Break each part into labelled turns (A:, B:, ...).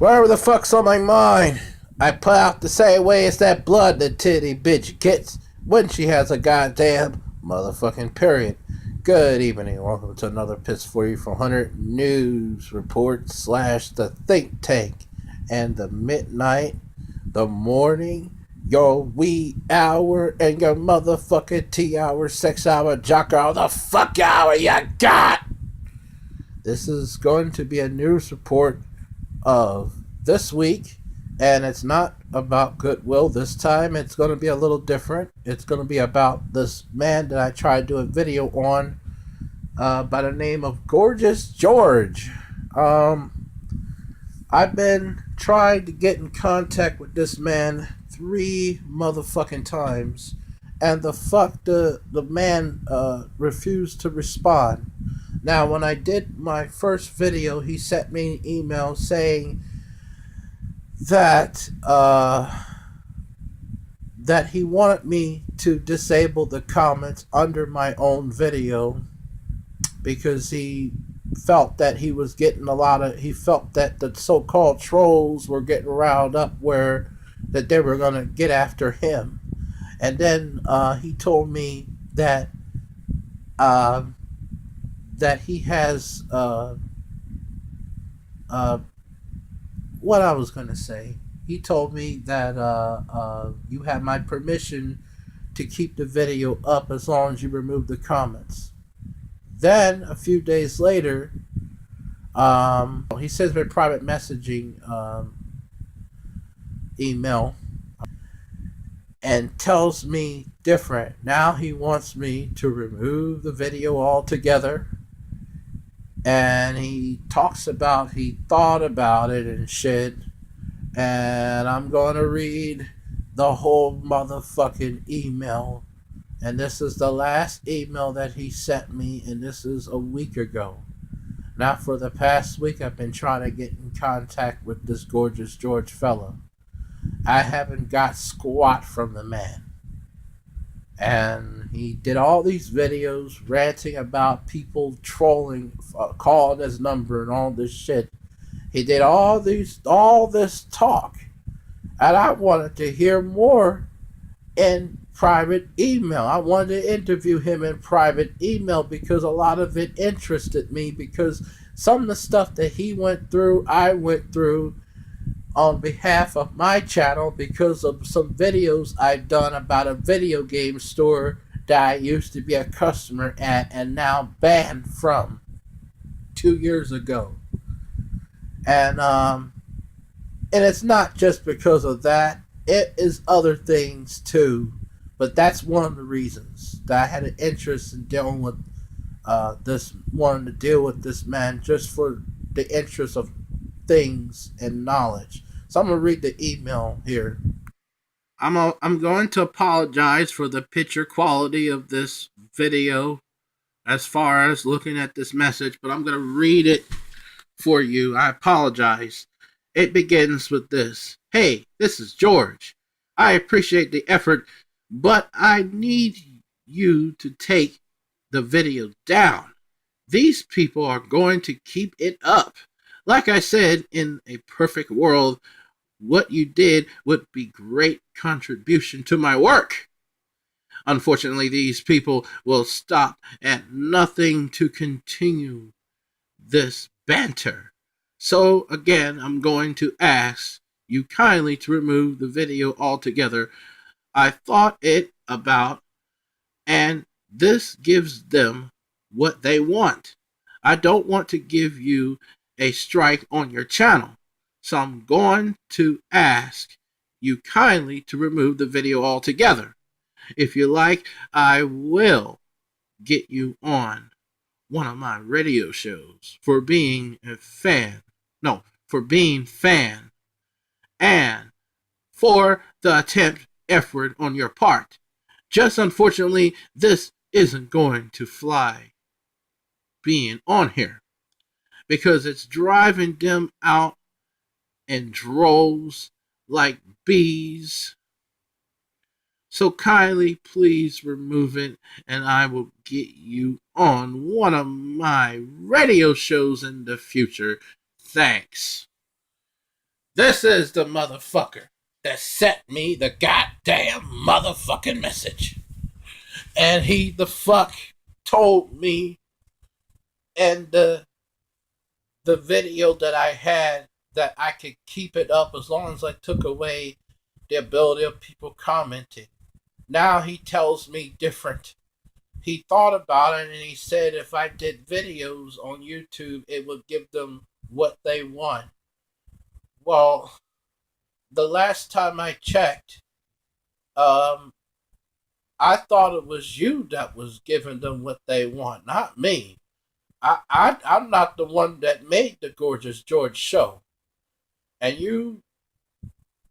A: Whatever the fuck's on my mind, I put out the same way as that blood the titty bitch gets when she has a goddamn motherfucking period. Good evening, welcome to another Piss4400 news report slash the think tank and the midnight, the morning, your wee hour and your motherfucking tea hour, sex hour, jock hour, the fuck hour you got. This is going to be a news report of this week, and it's not about goodwill this time. It's going to be a little different. It's going to be about this man that I tried to do a video on by the name of Gorgeous George. I've been trying to get in contact with this man 3 motherfucking times, and the man refused to respond. Now, when I did my first video, he sent me an email saying that that he wanted me to disable the comments under my own video because he felt that he was getting he felt that the so-called trolls were getting riled up that they were going to get after him. And then he told me that that he has what I was going to say. He told me that you have my permission to keep the video up as long as you remove the comments. Then a few days later, he sends me a private messaging email and tells me different. Now he wants me to remove the video altogether. And he talks about he thought about it and shit. And I'm going to read the whole motherfucking email. And this is the last email that he sent me, and this is a week ago. Now, for the past week, I've been trying to get in contact with this Gorgeous George fella. I haven't got squat from the man. And he did all these videos ranting about people trolling, calling his number and all this shit. He did all this talk. And I wanted to hear more in private email. I wanted to interview him in private email because a lot of it interested me, because some of the stuff that he went through, I went through on behalf of my channel because of some videos I've done about a video game store that I used to be a customer at and now banned from 2 years ago. And it's not just because of that. It is other things too. But that's one of the reasons that I had an interest in dealing with wanting to deal with this man, just for the interest of things and knowledge. So I'm going to read the email here. I'm going to apologize for the picture quality of this video as far as looking at this message, but I'm going to read it for you. I apologize. It begins with this. Hey, this is George. I appreciate the effort, but I need you to take the video down. These people are going to keep it up. Like I said, in a perfect world, what you did would be great contribution to my work. Unfortunately, these people will stop at nothing to continue this banter. So again, I'm going to ask you kindly to remove the video altogether. I thought it about, and this gives them what they want. I don't want to give you a strike on your channel, so I'm going to ask you kindly to remove the video altogether. If you like, I will get you on one of my radio shows for being a fan. No, for being fan. And for the attempt effort on your part. Just unfortunately, this isn't going to fly being on here, because it's driving them out in droves like bees. So kindly please remove it, and I will get you on one of my radio shows in the future. Thanks. This is the motherfucker that sent me the goddamn motherfucking message. And he the fuck told me in the video that I had that I could keep it up as long as I took away the ability of people commenting. Now he tells me different. He thought about it and he said if I did videos on YouTube, it would give them what they want. Well, the last time I checked, um, I thought it was you that was giving them what they want, not me. I'm not the one that made the Gorgeous George show. And you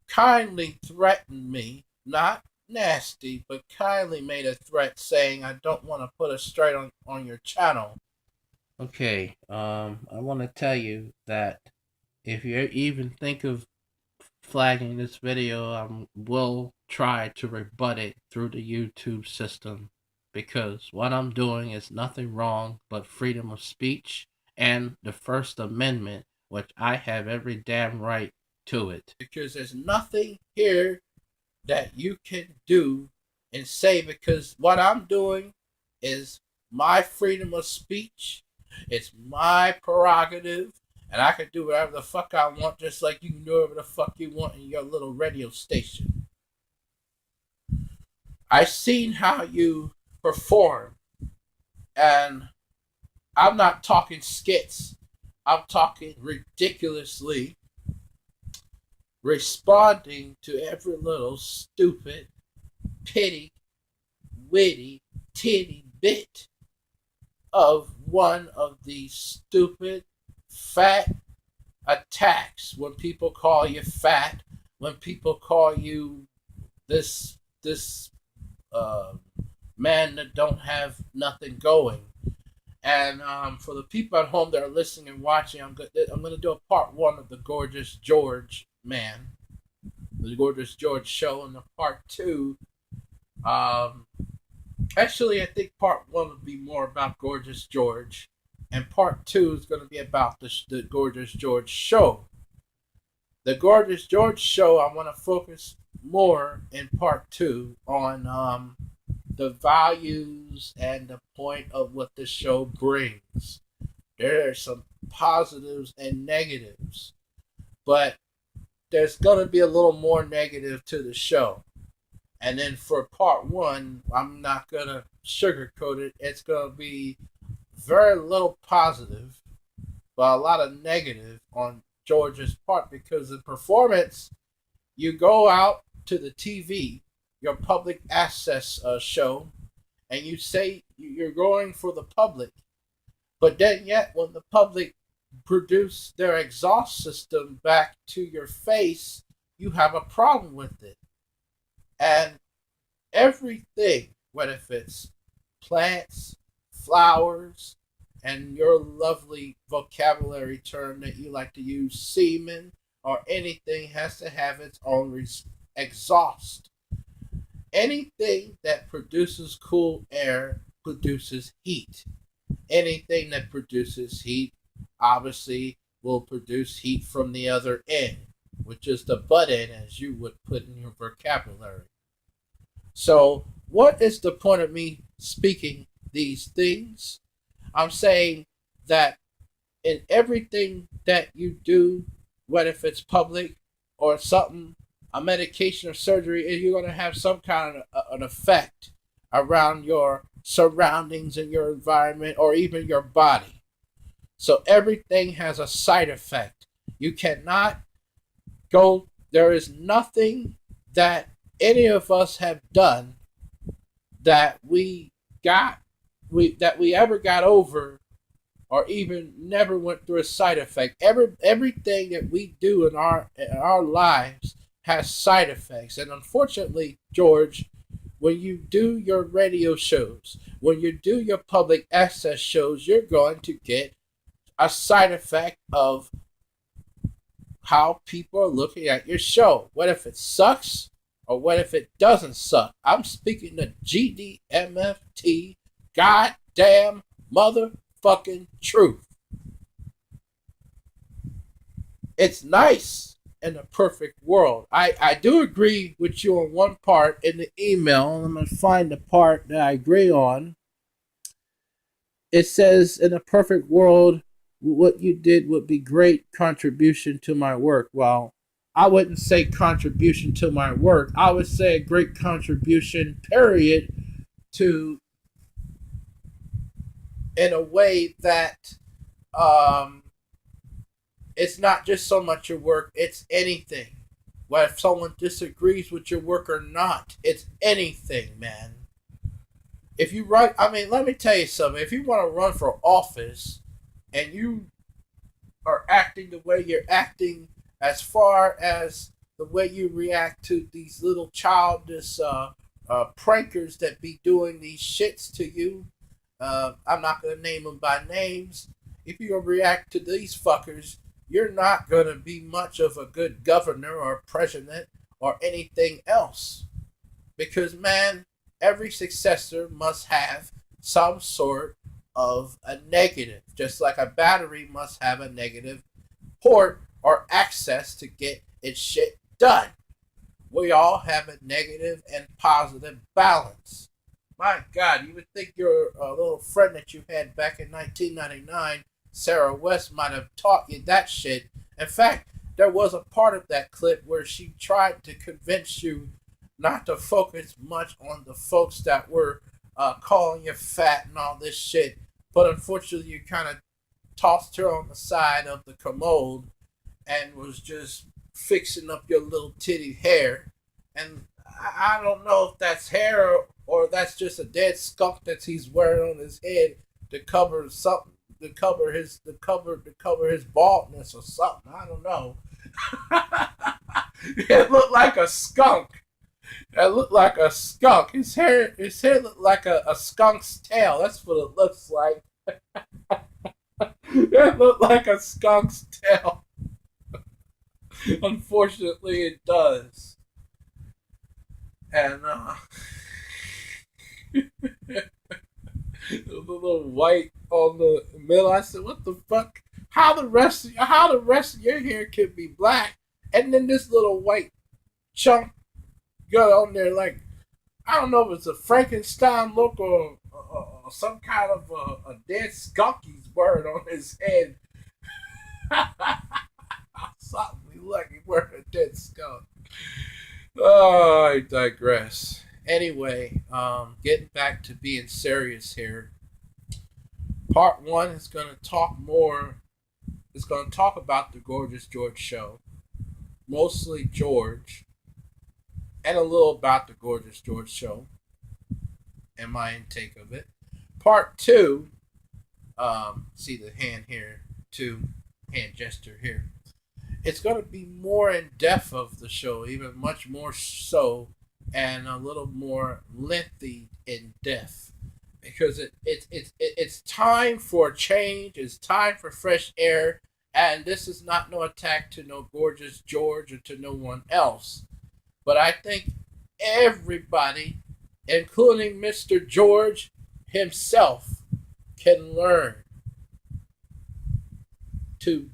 A: kindly threatened me, not nasty, but kindly made a threat saying I don't want to put us straight on your channel. Okay, I want to tell you that if you even think of flagging this video, I will try to rebut it through the YouTube system because what I'm doing is nothing wrong but freedom of speech and the First Amendment, which I have every damn right to it. Because there's nothing here that you can do and say because what I'm doing is my freedom of speech. It's my prerogative. And I can do whatever the fuck I want, just like you can do whatever the fuck you want in your little radio station. I've seen how you perform, and I'm not talking skits. I'm talking ridiculously responding to every little stupid, pity, witty, titty bit of one of these stupid, fat attacks. When people call you fat, when people call you this man that don't have nothing going. And for the people at home that are listening and watching, I'm going to do a part one of the Gorgeous George man, the Gorgeous George show, and the part two. Actually, I think part one would be more about Gorgeous George, and part two is going to be about the Gorgeous George show. The Gorgeous George show, I want to focus more in part two on the values and the point of what the show brings. There are some positives and negatives, but there's going to be a little more negative to the show. And then for part one, I'm not going to sugarcoat it. It's going to be very little positive, but a lot of negative on George's part because in performance, you go out to the TV, your public access show, and you say you're going for the public. But then yet when the public produce their exhaust system back to your face, you have a problem with it. And everything, whether if it's plants, flowers, and your lovely vocabulary term that you like to use, semen, or anything has to have its own exhaust. Anything that produces cool air produces heat. Anything that produces heat obviously will produce heat from the other end, which is the butt end, as you would put in your vocabulary. So, what is the point of me speaking these things? I'm saying that in everything that you do, whether if it's public or something, a medication or surgery, you're going to have some kind of an effect around your surroundings and your environment or even your body. So everything has a side effect. You cannot go, there is nothing that any of us have done that we ever got over or even never went through a side effect. Everything that we do in our lives has side effects. And unfortunately, George, when you do your radio shows, when you do your public access shows, you're going to get a side effect of how people are looking at your show. What if it sucks or what if it doesn't suck? I'm speaking the GDMFT goddamn motherfucking truth. It's nice in a perfect world. I do agree with you on one part in the email. I'm going to find the part that I agree on. It says, in a perfect world, what you did would be great contribution to my work. Well, I wouldn't say contribution to my work. I would say a great contribution, period, to, in a way that um, it's not just so much your work, it's anything. Well, if someone disagrees with your work or not, it's anything, man. If you run, I mean, let me tell you something. If you want to run for office and you are acting the way you're acting, as far as the way you react to these little childish prankers that be doing these shits to you, I'm not going to name them by names. If you're going to react to these fuckers, you're not going to be much of a good governor or president or anything else. Because, man, every successor must have some sort of a negative, just like a battery must have a negative port or access to get its shit done. We all have a negative and positive balance. My God, you would think your little friend that you had back in 1999, Sarah West, might have taught you that shit. In fact, there was a part of that clip where she tried to convince you not to focus much on the folks that were calling you fat and all this shit. But unfortunately, you kind of tossed her on the side of the commode and was just fixing up your little titty hair. And I don't know if that's hair or that's just a dead skunk that he's wearing on his head to cover something, to cover his baldness or something. I don't know. It looked like a skunk. It looked like a skunk. His hair looked like a skunk's tail. That's what it looks like. It looked like a skunk's tail. Unfortunately, it does. And the little white on the middle. I said, "What the fuck? How the rest of your hair can be black, and then this little white chunk got on there like I don't know if it's a Frankenstein look or some kind of a dead skunk he's wearing on his head." Something lucky wearing a dead skunk. Oh, I digress. Anyway, getting back to being serious here. Part one is going to talk more. It's going to talk about the Gorgeous George show, mostly George, and a little about the Gorgeous George show and my intake of it. Part two, see the hand here, hand gesture here. It's going to be more in depth of the show, even much more so, and a little more lengthy in depth, because it's time for a change. It's time for fresh air, and this is not no attack to no Gorgeous George or to no one else, but I think everybody, including Mr. George himself, can learn to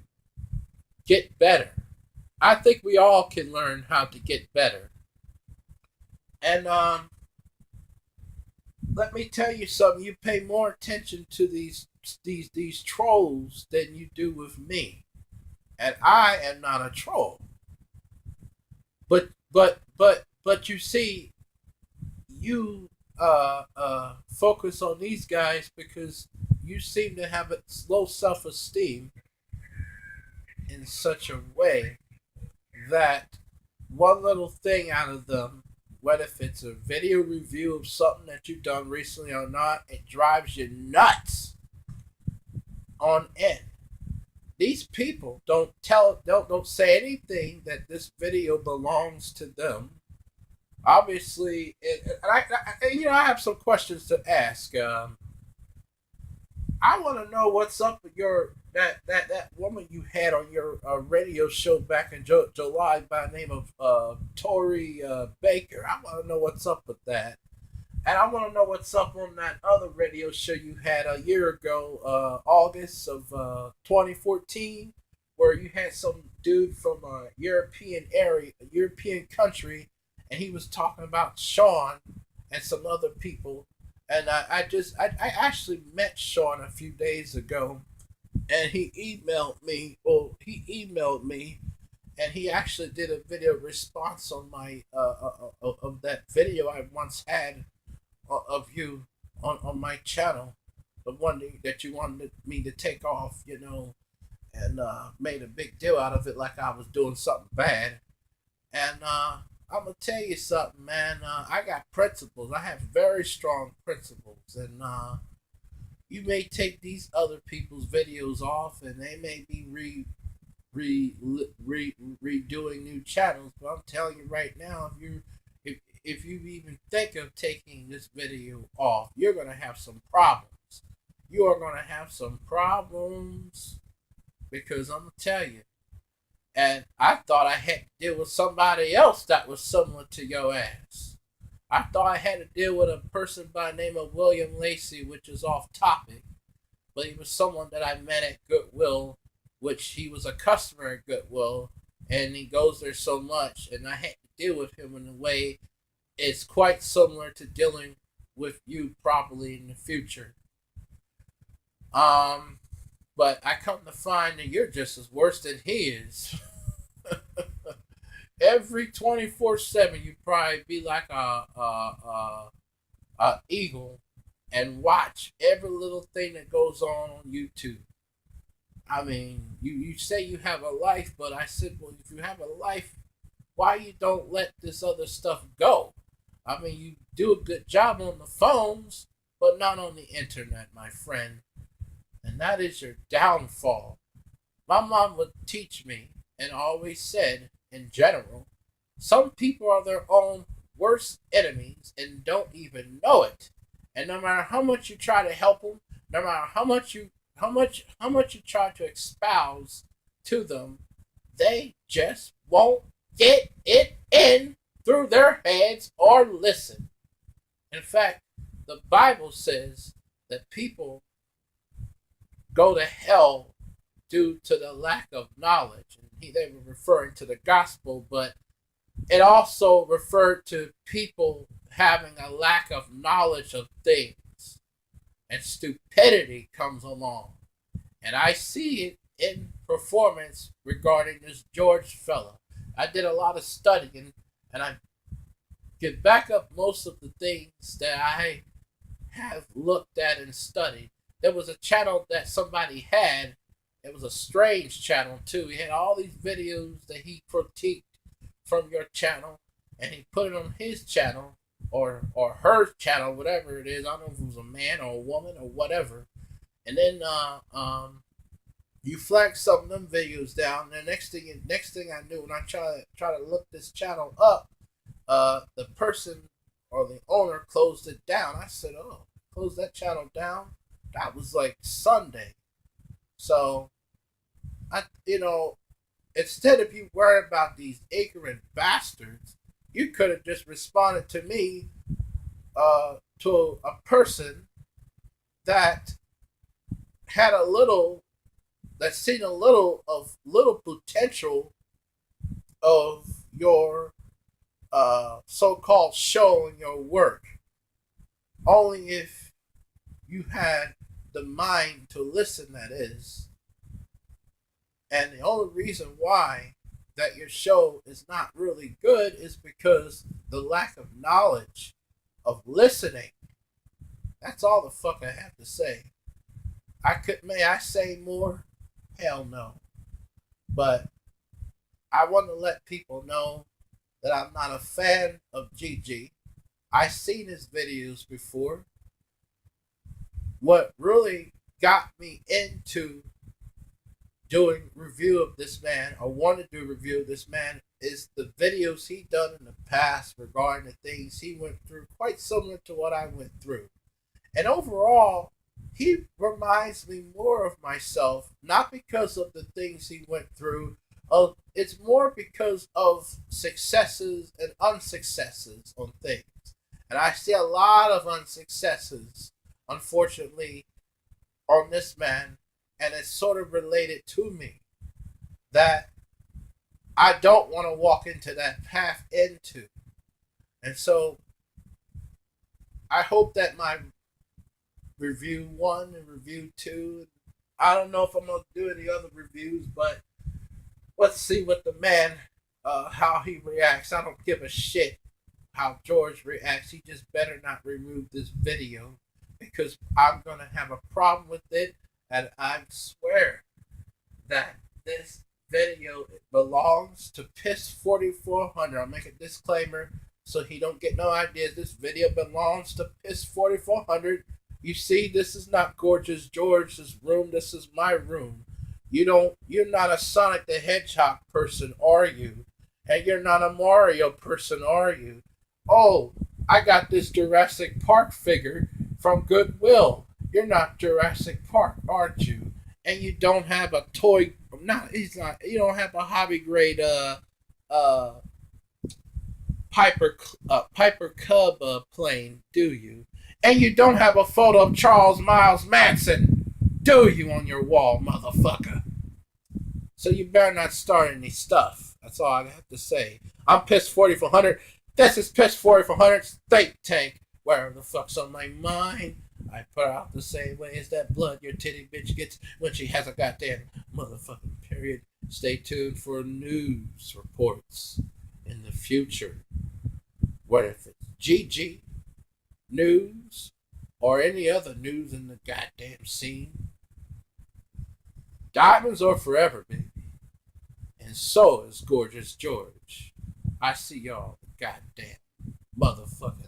A: get better. I think we all can learn how to get better. And let me tell you something. You pay more attention to these trolls than you do with me, and I am not a troll. But you see, you focus on these guys because you seem to have a low self-esteem in such a way that one little thing out of them, whether if it's a video review of something that you've done recently or not, it drives you nuts on end. These people don't say anything that this video belongs to them. Obviously, I have some questions to ask. I want to know what's up with that woman you had on your radio show back in July by the name of Tori Baker. I want to know what's up with that, and I want to know what's up on that other radio show you had a year ago, August of 2014. where you had some dude from a European country, and he was talking about Sean and some other people. And I actually met Sean a few days ago, and he emailed me. Well, he emailed me, and he actually did a video response on my of that video I once had of you on my channel, the one that you wanted me to take off, and made a big deal out of it like I was doing something bad. And I'm gonna tell you something, man. I got principles. I have very strong principles, and you may take these other people's videos off, and they may be redoing new channels. But I'm telling you right now, if you even think of taking this video off, you're gonna have some problems. You are gonna have some problems because I'm gonna tell you. And I thought I had to deal with somebody else that was similar to your ass. I thought I had to deal with a person by the name of William Lacey, which is off topic, but he was someone that I met at Goodwill, which he was a customer at Goodwill, and he goes there so much, and I had to deal with him in a way it's quite similar to dealing with you probably in the future. But I come to find that you're just as worse than he is. Every 24/7, you probably be like a eagle and watch every little thing that goes on YouTube. I mean, you say you have a life, but I said, well, if you have a life, why you don't let this other stuff go? I mean, you do a good job on the phones, but not on the internet, my friend. And that is your downfall. My mom would teach me and always said, in general, some people are their own worst enemies and don't even know it. And no matter how much you try to help them, no matter how much you try to espouse to them, they just won't get it in through their heads or listen. In fact, the Bible says that people go to hell due to the lack of knowledge. And they were referring to the gospel, but it also referred to people having a lack of knowledge of things. And stupidity comes along. And I see it in performance regarding this George fella. I did a lot of studying, and I could back up most of the things that I have looked at and studied. There was a channel that somebody had. It was a strange channel too. He had all these videos that he critiqued from your channel, and he put it on his channel or her channel, whatever it is. I don't know if it was a man or a woman or whatever. And then you flagged some of them videos down. And the next thing I knew, when I try to look this channel up, the person or the owner closed it down. I said, "Oh, close that channel down." That was like Sunday. So, instead of you worrying about these ignorant bastards, you could have just responded to me, to a person that had seen a little potential of your so-called show and your work. Only if you had the mind to listen, that is. And the only reason why that your show is not really good is because the lack of knowledge of listening. That's all the fuck I have to say. May I say more? Hell no. But I want to let people know that I'm not a fan of Gigi. I've seen his videos before. What really got me into doing review of this man, or wanted to do review of this man, is the videos he done in the past regarding the things he went through, quite similar to what I went through. And overall, he reminds me more of myself, not because of the things he went through. It's more because of successes and unsuccesses on things. And I see a lot of unsuccesses, unfortunately, on this man, and it's sort of related to me. that I don't want to walk into that path into. And so I hope that my review 1 and review 2, I don't know if I'm going to do any other reviews, but let's see what the man, how he reacts. I don't give a shit how George reacts. He just better not remove this video because I'm going to have a problem with it. And I swear that this video belongs to Piss4400. I'll make a disclaimer so he don't get no ideas. This video belongs to Piss4400. You see, this is not Gorgeous George's room. This is my room. You're not a Sonic the Hedgehog person, are you? And you're not a Mario person, are you? Oh, I got this Jurassic Park figure from Goodwill. You're not Jurassic Park, aren't you? And you don't have a toy. You don't have a hobby grade Piper Cub plane, do you? And you don't have a photo of Charles Miles Manson, do you, on your wall, motherfucker? So you better not start any stuff. That's all I have to say. I'm Piss4400. This is Piss4400's Think Tank. Whatever the fuck's on my mind, I put out the same way as that blood your titty bitch gets when she has a goddamn motherfucking period. Stay tuned for news reports in the future. Whether if it's GG news or any other news in the goddamn scene. Diamonds are forever, baby. And so is Gorgeous George. I see y'all goddamn motherfucking